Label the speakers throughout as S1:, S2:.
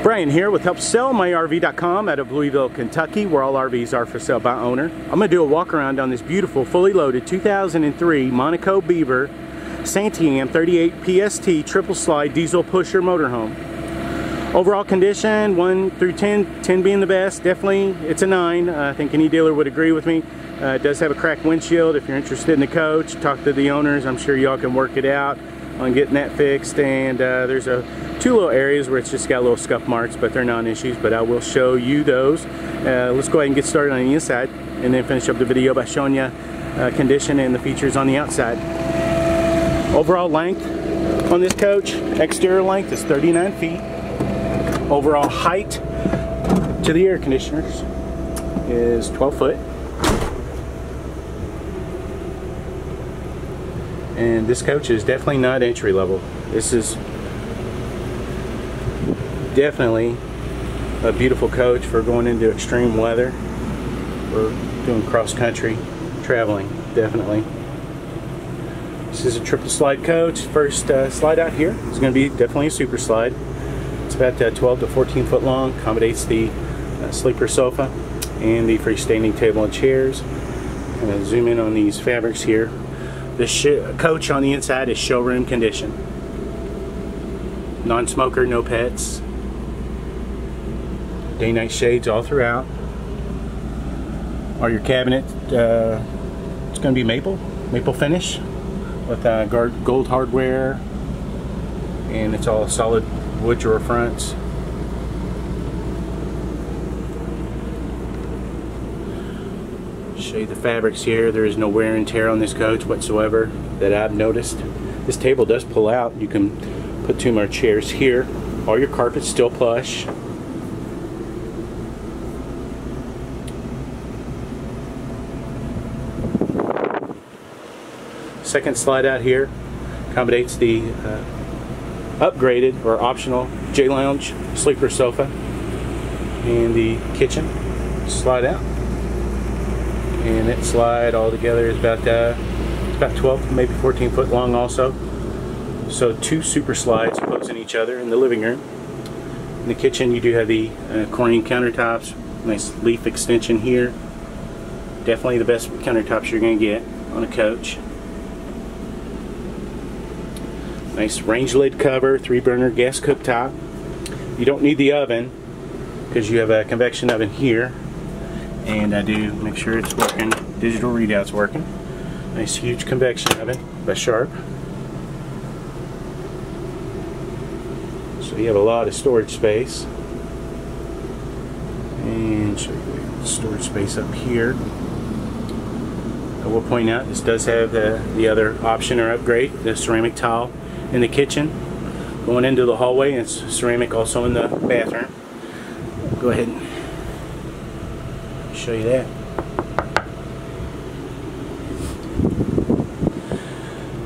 S1: Brian here with HelpSellMyRV.com out of Louisville, Kentucky, where all RVs are for sale by owner. I'm going to do a walk around on this beautiful, fully loaded 2003 Monaco Beaver Santiam 38 PST triple slide diesel pusher motorhome. Overall condition 1 through 10, 10 being the best. Definitely it's a 9. I think any dealer would agree with me. It does have a cracked windshield. If you're interested in the coach, talk to the owners. I'm sure y'all can work it out on getting that fixed. And there's two little areas where it's just got little scuff marks, but they're non-issues, but I will show you those. Let's go ahead and get started on the inside and then finish up the video by showing you condition and the features on the outside. Overall length on this coach, exterior length is 39 feet. Overall height to the air conditioners is 12 foot. And this coach is definitely not entry level. This is definitely a beautiful coach for going into extreme weather or doing cross-country traveling, definitely. This is a triple slide coach. First slide out here is going to be definitely a super slide. It's about 12 to 14 foot long, accommodates the sleeper sofa and the freestanding table and chairs. I'm going to zoom in on these fabrics here. This coach on the inside is showroom condition. Non-smoker, no pets. Day-night shades all throughout. All your cabinet, it's going to be maple finish with gold hardware, and it's all solid wood drawer fronts. Show you the fabrics here. There is no wear and tear on this coach whatsoever that I've noticed. This table does pull out. You can put two more chairs here. All your carpet's still plush. Second slide out here accommodates the upgraded or optional J-Lounge sleeper sofa and the kitchen. Slide out, and that slide all together is about it's about 12, maybe 14 foot long also. So two super slides opposing each other in the living room. In the kitchen you do have the Corning countertops, nice leaf extension here. Definitely the best countertops you're going to get on a coach. Nice range lid cover, 3-burner gas cooktop. You don't need the oven because you have a convection oven here. And I do make sure it's working. Digital readout's working. Nice huge convection oven by Sharp. So you have a lot of storage space. And show you the storage space up here. I will point out this does have the other option or upgrade, the ceramic tile in the kitchen going into the hallway, and it's ceramic also in the bathroom. Go ahead and show you that.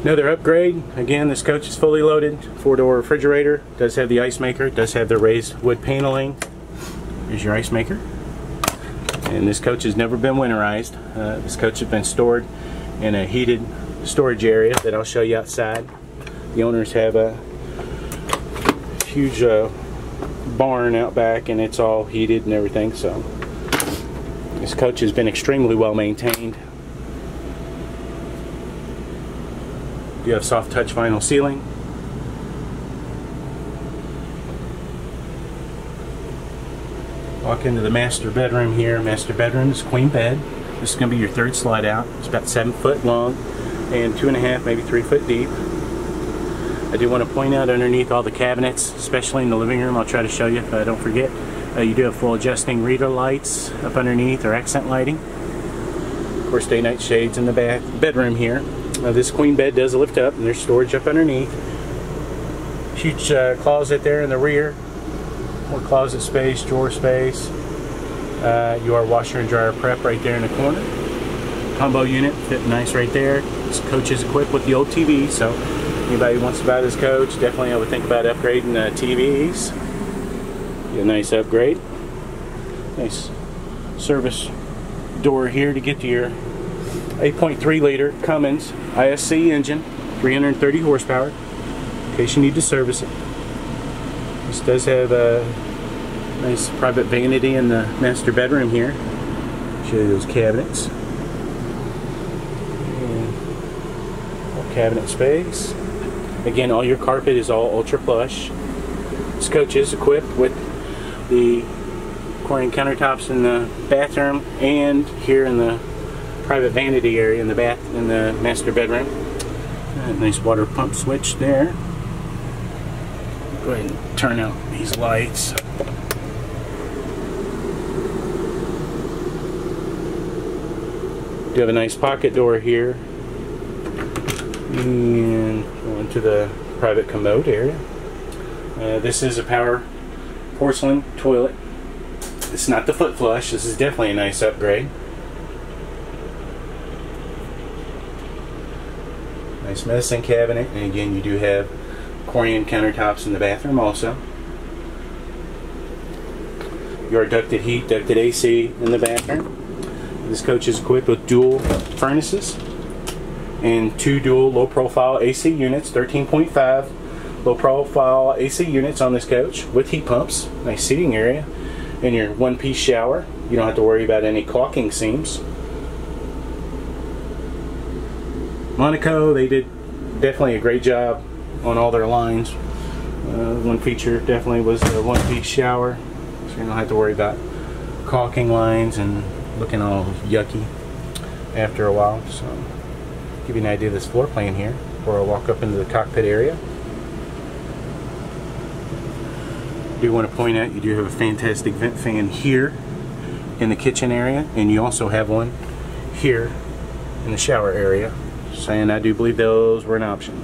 S1: Another upgrade, again this coach is fully loaded, 4-door refrigerator, does have the ice maker, does have the raised wood paneling. Here's your ice maker. And this coach has never been winterized. This coach has been stored in a heated storage area that I'll show you outside. The owners have a huge barn out back, and it's all heated and everything, so this coach has been extremely well maintained. You have soft touch vinyl ceiling. Walk into the master bedroom here. Master bedroom is queen bed. This is going to be your third slide out. It's about 7 foot long and 2.5, maybe 3 foot deep. I do want to point out underneath all the cabinets, especially in the living room, I'll try to show you if I don't forget, you do have full adjusting reader lights up underneath, or accent lighting. Of course, day-night shades in the bedroom here. This queen bed does lift up, and there's storage up underneath. Huge closet there in the rear. More closet space, drawer space. Your washer and dryer prep right there in the corner. Combo unit fit nice right there. This coach is equipped with the old TV, so anybody who wants to buy this coach, definitely I would think about upgrading the TVs. Get a nice upgrade. Nice service door here to get to your 8.3 liter Cummins ISC engine, 330 horsepower, in case you need to service it. This does have Nice private vanity in the master bedroom here. Show you those cabinets. And all cabinet space. Again, all your carpet is all ultra plush. This coach is equipped with the Corian countertops in the bathroom and here in the private vanity area in the master bedroom. Nice water pump switch there. Go ahead and turn out these lights. Do have a nice pocket door here, and go into the private commode area. This is a power porcelain toilet. It's not the foot flush. This is definitely a nice upgrade. Nice medicine cabinet, and again you do have Corian countertops in the bathroom also. Your ducted heat, ducted AC in the bathroom. This coach is equipped with dual furnaces and 2 dual low profile AC units, 13.5 low profile AC units on this coach with heat pumps. Nice seating area and your one-piece shower. You don't have to worry about any caulking seams. Monaco, they did definitely a great job on all their lines. One feature definitely was the one-piece shower, so you don't have to worry about caulking lines and looking all yucky after a while. So, give you an idea of this floor plan here before I walk up into the cockpit area. I do want to point out you do have a fantastic vent fan here in the kitchen area, and you also have one here in the shower area. And I do believe those were an option.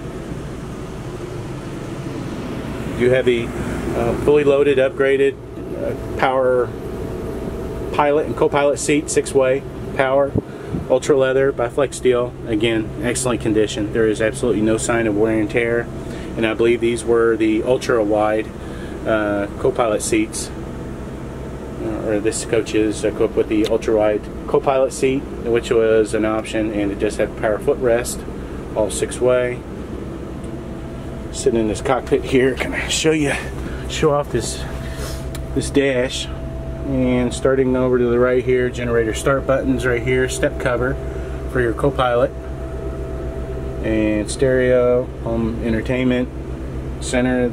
S1: You have a fully loaded, upgraded power pilot and co-pilot seat, 6-way power, ultra leather by Flex Steel. Again, excellent condition. There is absolutely no sign of wear and tear. And I believe these were the ultra wide co-pilot seats. Or this coach is equipped with the ultra-wide co-pilot seat, which was an option, and it does have power footrest, all 6-way. Sitting in this cockpit here, can I show off this dash? And starting over to the right here, generator start buttons right here, step cover for your co-pilot, and stereo, home entertainment center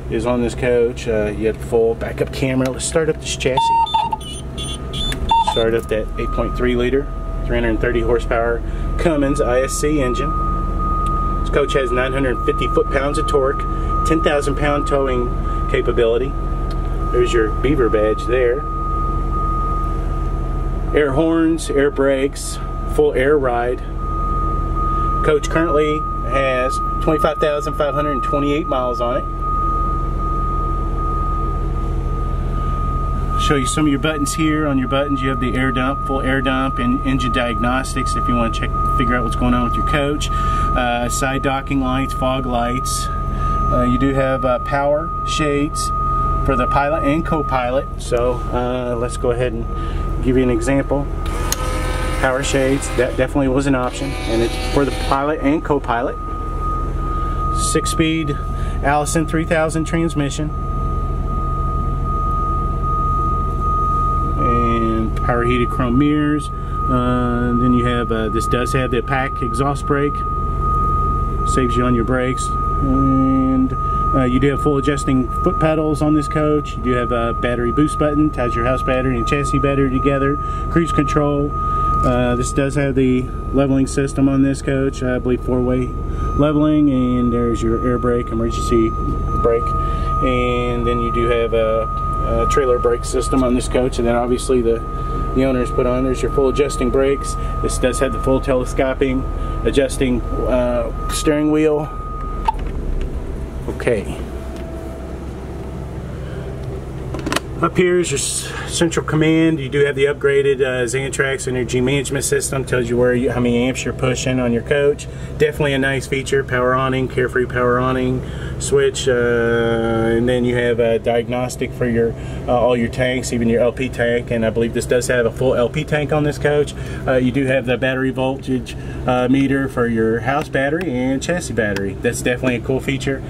S1: is on this coach. You have full backup camera. Let's start up this chassis. Start up that 8.3 liter, 330 horsepower Cummins ISC engine. This coach has 950 foot-pounds of torque, 10,000 pound towing capability. There's your Beaver badge there. Air horns, air brakes, full air ride. Coach currently has 25,528 miles on it. Show you some of your buttons here. On your buttons you have the air dump, full air dump, and engine diagnostics if you want to figure out what's going on with your coach. Side docking lights, fog lights. You do have power shades for the pilot and co-pilot. So let's go ahead and give you an example. Power shades, that definitely was an option, and it's for the pilot and co-pilot. 6-speed Allison 3000 transmission. And power heated chrome mirrors. Then you have this does have the pack exhaust brake, saves you on your brakes, and you do have full adjusting foot pedals on this coach. You do have a battery boost button, ties your house battery and chassis battery together. Cruise control. This does have the leveling system on this coach. I believe 4-way leveling, and there's your air brake, emergency brake, and then you do have a trailer brake system on this coach, and then obviously the owners put on. There's your full adjusting brakes. This does have the full telescoping adjusting steering wheel. Okay. Up here is your central command. You do have the upgraded Xantrax energy management system. Tells you how many amps you're pushing on your coach. Definitely a nice feature. Power awning, Carefree power awning switch, and then you have a diagnostic for your all your tanks, even your LP tank. And I believe this does have a full LP tank on this coach. You do have the battery voltage meter for your house battery and chassis battery. That's definitely a cool feature.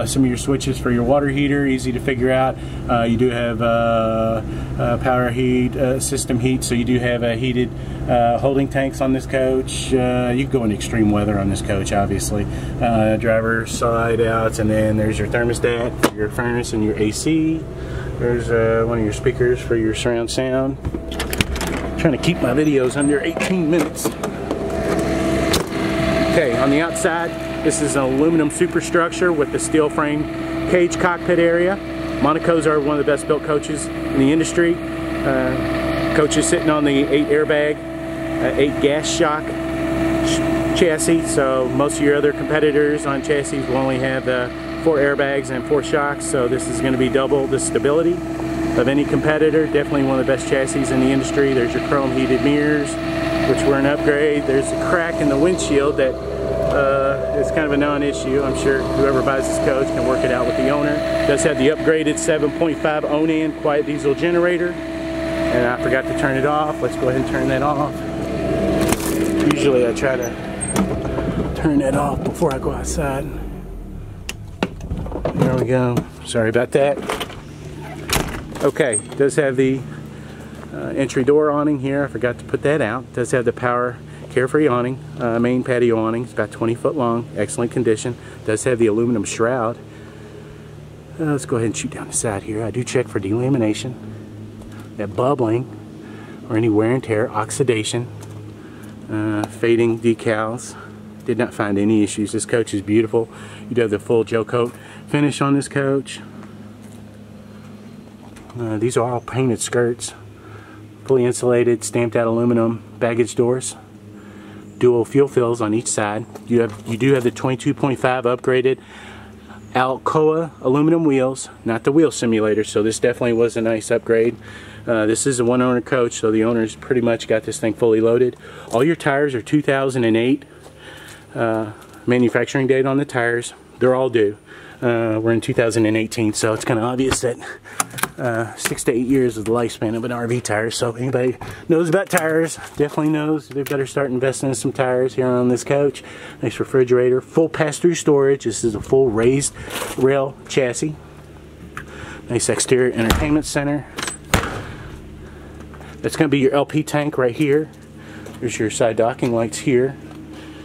S1: Some of your switches for your water heater, easy to figure out. You do have power heat, system heat, so you do have heated holding tanks on this coach. You can go in extreme weather on this coach, obviously. Driver side outs, and then there's your thermostat for your furnace and your AC. There's one of your speakers for your surround sound. I'm trying to keep my videos under 18 minutes. Okay, on the outside, this is an aluminum superstructure with the steel frame cage cockpit area. Monacos are one of the best built coaches in the industry. Coach is sitting on the 8 airbag, 8 gas shock chassis, so most of your other competitors on chassis will only have 4 airbags and 4 shocks, so this is going to be double the stability of any competitor. Definitely one of the best chassis in the industry. There's your chrome heated mirrors, which were an upgrade. There's a crack in the windshield that is kind of a non-issue. I'm sure whoever buys this coach can work it out with the owner. It does have the upgraded 7.5 Onan quiet diesel generator, and I forgot to turn it off. Let's go ahead and turn that off. Usually I try to turn that off before I go outside. There we go. Sorry about that. Okay, it does have the entry door awning here. I forgot to put that out. It does have the power Carefree awning, main patio awning. It's about 20 foot long, excellent condition. It does have the aluminum shroud. Let's go ahead and shoot down the side here. I do check for delamination, that bubbling, or any wear and tear, oxidation, fading decals. Did not find any issues. This coach is beautiful. You do have the full gel coat finish on this coach. These are all painted skirts, fully insulated, stamped out aluminum baggage doors. Dual fuel fills on each side. You do have the 22.5 upgraded Alcoa aluminum wheels, not the wheel simulator, so this definitely was a nice upgrade. This is a one owner coach, so the owner's pretty much got this thing fully loaded. All your tires are 2008 manufacturing date on the tires. They're all due. We're in 2018, so it's kind of obvious that 6 to 8 years is the lifespan of an RV tire. So anybody knows about tires definitely knows they better start investing in some tires here on this coach. Nice refrigerator, full pass-through storage. This is a full raised rail chassis. Nice exterior entertainment center. That's going to be your LP tank right here. There's your side docking lights here.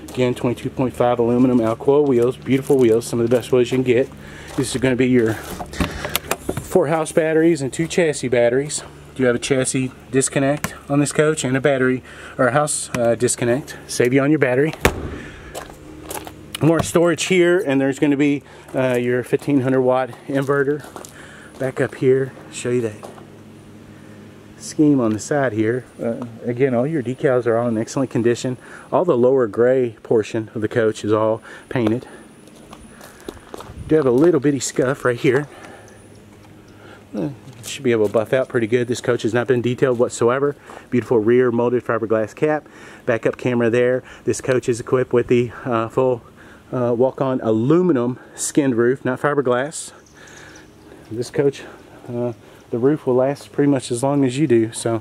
S1: Again, 22.5 aluminum Alcoa wheels, beautiful wheels, some of the best wheels you can get. This is going to be your 4 house batteries and 2 chassis batteries. You have a chassis disconnect on this coach and a battery or a house disconnect. Save you on your battery. More storage here, and there's going to be your 1500 watt inverter back up here. Show you that scheme on the side here. Again, all your decals are all in excellent condition. All the lower gray portion of the coach is all painted. You do have a little bitty scuff right here. Should be able to buff out pretty good. This coach has not been detailed whatsoever. Beautiful rear molded fiberglass cap. Backup camera there. This coach is equipped with the full walk-on aluminum skinned roof, not fiberglass. This coach, the roof will last pretty much as long as you do, so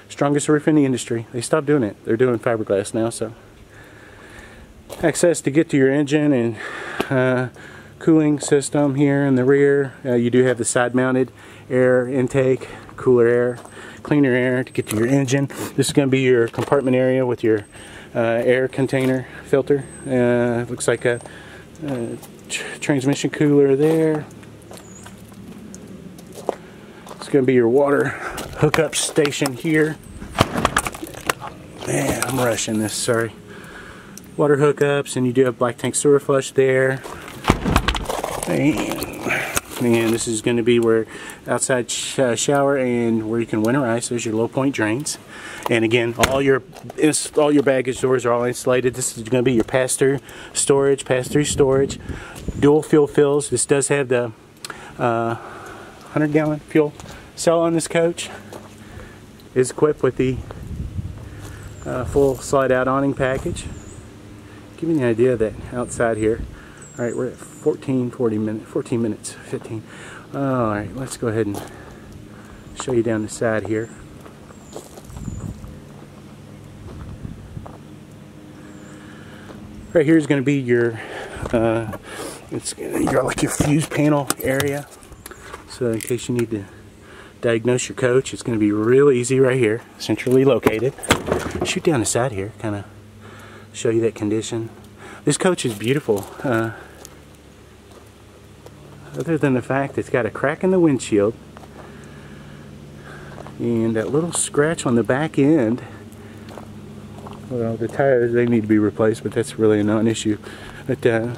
S1: strongest roof in the industry. They stopped doing it. They're doing fiberglass now. So access to get to your engine and cooling system here in the rear. You do have the side mounted air intake, cooler air, cleaner air to get to your engine. This is going to be your compartment area with your air container filter. Looks like a transmission cooler there. It's going to be your water hookup station here. Man, I'm rushing this, sorry. Water hookups, and you do have black tank sewer flush there. And this is going to be where outside shower and where you can winterize. There's your low point drains. And again, all your baggage doors are all insulated. This is going to be your pass-through storage, dual fuel fills. This does have the 100-gallon fuel cell on this coach. Is equipped with the full slide-out awning package. Give me an idea of that outside here. All right, we're at 14 minutes, 15. All right, let's go ahead and show you down the side here. Right here is going to be your like your fuse panel area. So in case you need to diagnose your coach, it's going to be real easy right here, centrally located. Shoot down the side here, kind of show you that condition. This coach is beautiful. Other than the fact it's got a crack in the windshield and that little scratch on the back end. Well, the tires, they need to be replaced, but that's really a non-issue. But the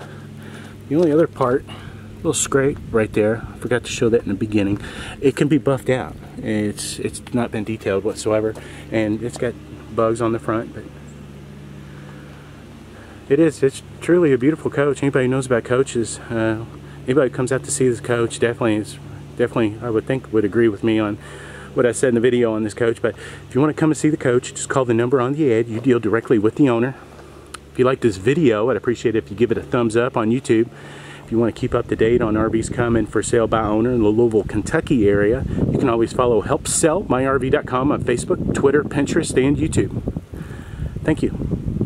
S1: only other part, little scrape right there, I forgot to show that in the beginning. It can be buffed out. It's not been detailed whatsoever, and it's got bugs on the front, but it's truly a beautiful coach. Anybody who knows about coaches, anybody who comes out to see this coach definitely I would think would agree with me on what I said in the video on this coach. But if you want to come and see the coach, just call the number on the ad. You deal directly with the owner. If you like this video, I'd appreciate it if you give it a thumbs up on YouTube. If you want to keep up to date on RVs coming for sale by owner in the Louisville, Kentucky area, you can always follow HelpSellMyRV.com on Facebook, Twitter, Pinterest, and YouTube. Thank you.